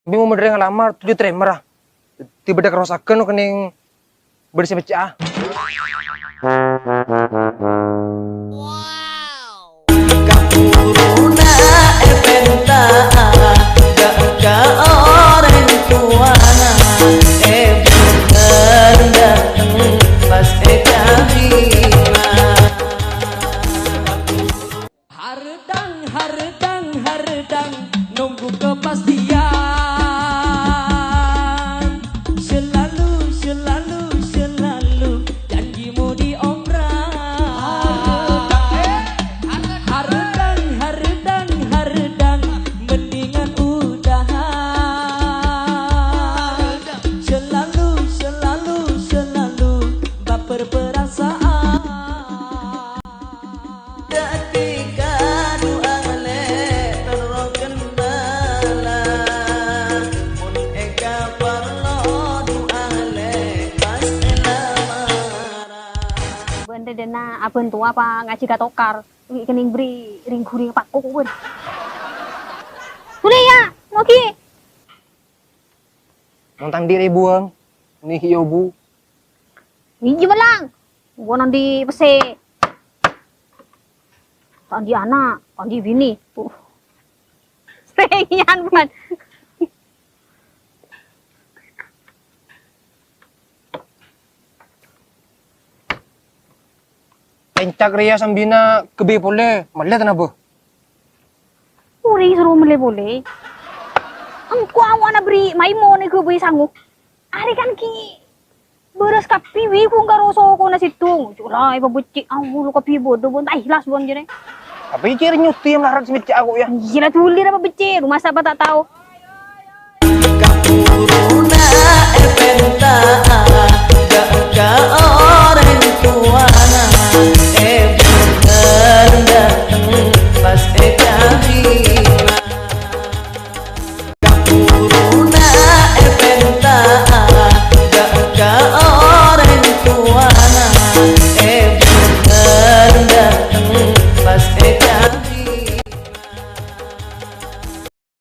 Tapi mau modern ngelamar 7 tremer ah. Tiba dak rosakeun kening bersih becah. Kapuruna epenta ga orang tua bener dateng pas kabina hardang nunggu kepastian selalu janjimu diomrang hardang mendingan udahan selalu baper perasaan ketika doa le terroken bala mun eka parlo doa le pas lamara Benda dena abon tua apa ngaji katokar. Wi kening beri ring guring pakku pun. Boleh ya, ngoki. Montang diri buang. Nih yo bu. Niji belang. Gua nanti pese. Tadi anak, tadi bini. Tuh. Sengian bukan. Encak ria sambina kebe pole. Malah tanah Uri suruh boleh. Engkau awak na beri maimo ni ko beri sanggup. Ari kan ki beres kapi wi ku ngaroso ko na situng. Curai babuci aku lu kapi bodoh bon tak ikhlas bon jene. Apa ciri nyuti yang larat si becah aku ya? Gila tulir apa beci, rumah siapa tak tahu.